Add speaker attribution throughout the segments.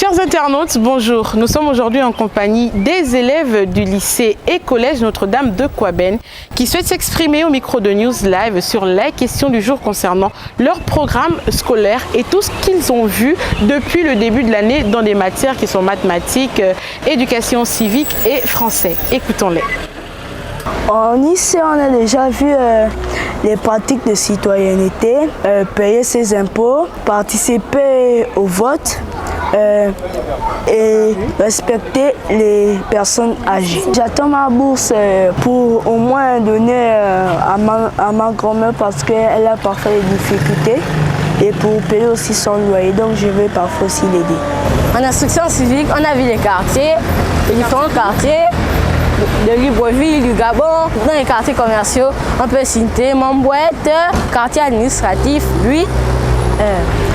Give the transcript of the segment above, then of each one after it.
Speaker 1: Chers internautes, bonjour. Nous sommes aujourd'hui en compagnie des élèves du lycée et collège Notre-Dame de Kouaben qui souhaitent s'exprimer au micro de News Live sur les questions du jour concernant leur programme scolaire et tout ce qu'ils ont vu depuis le début de l'année dans des matières qui sont mathématiques, éducation civique et français. Écoutons-les.
Speaker 2: En lycée, on a déjà vu les pratiques de citoyenneté, payer ses impôts, participer au vote et respecter les personnes âgées. J'attends ma bourse pour au moins donner à ma grand-mère parce qu'elle a parfois des difficultés et pour payer aussi son loyer, donc je vais parfois aussi l'aider.
Speaker 3: En instruction civique, on a vu les quartiers, les différents quartiers de Libreville, du Gabon. Dans les quartiers commerciaux, on peut citer Montbouette, quartier administratif, lui,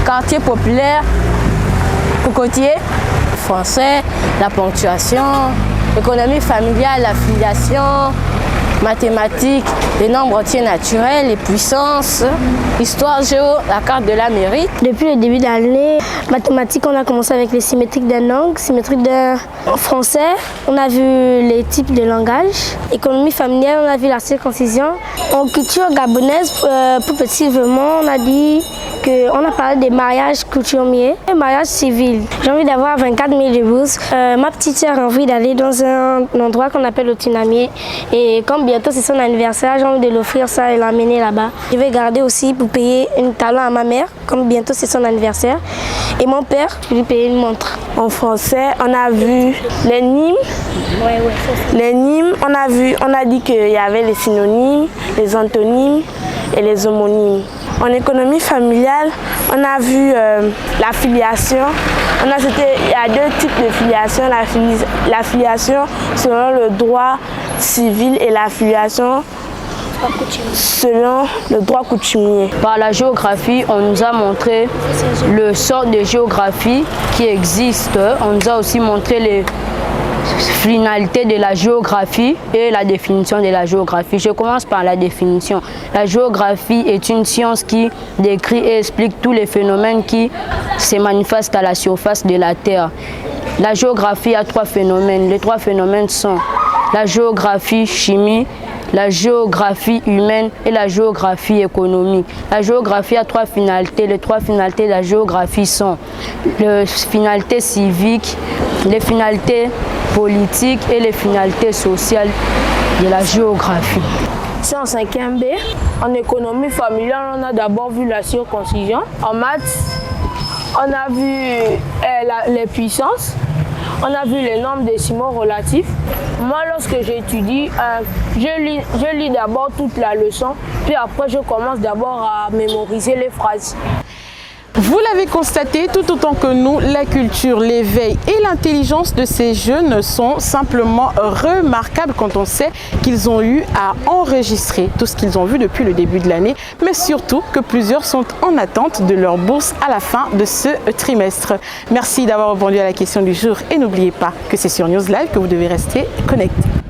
Speaker 3: quartier populaire, Cocotier, français, la ponctuation, économie familiale, la filiation, mathématiques, les nombres entiers naturels, les puissances, histoire géo, la carte de l'Amérique.
Speaker 4: Depuis le début de l'année, mathématiques, on a commencé avec les symétriques d'un langue, symétriques d'un français. On a vu les types de langage. Économie familiale, on a vu la circoncision. En culture gabonaise, pour petit développement, on a dit qu'on a parlé des mariages coutumiers et mariages civils. J'ai envie d'avoir 24 000 de bourses. Ma petite sœur a envie d'aller dans un endroit qu'on appelle le Tunamier. Et comme bientôt c'est son anniversaire, j'ai envie de l'offrir ça et l'amener là-bas. Je vais garder aussi pour payer un talent à ma mère, comme bientôt c'est son anniversaire. Et mon père, je vais lui payer une montre.
Speaker 2: En français, on a vu les nimes. Les nimes, on a dit qu'il y avait les synonymes, les antonymes et les homonymes. En économie familiale, on a vu la filiation. Il y a deux types de filiation, la filiation selon le droit civil et la filiation selon le droit coutumier.
Speaker 3: Par la géographie, on nous a montré le sort de géographie qui existe. On nous a aussi montré les finalités de la géographie et la définition de la géographie. Je commence par la définition. La géographie est une science qui décrit et explique tous les phénomènes qui se manifestent à la surface de la Terre. La géographie a trois phénomènes. Les trois phénomènes sont la géographie chimie, la géographie humaine et la géographie économique. La géographie a trois finalités. Les trois finalités de la géographie sont les finalités civiques, les finalités politiques et les finalités sociales de la géographie.
Speaker 2: C'est en 5e B. En économie familiale, on a d'abord vu la circoncision. En maths, on a vu les puissances. On a vu les nombres décimaux relatifs. Moi, lorsque j'étudie, je lis d'abord toute la leçon, puis après je commence d'abord à mémoriser les phrases.
Speaker 1: Vous l'avez constaté, tout autant que nous, la culture, l'éveil et l'intelligence de ces jeunes sont simplement remarquables quand on sait qu'ils ont eu à enregistrer tout ce qu'ils ont vu depuis le début de l'année, mais surtout que plusieurs sont en attente de leur bourse à la fin de ce trimestre. Merci d'avoir répondu à la question du jour et n'oubliez pas que c'est sur News Live que vous devez rester connectés.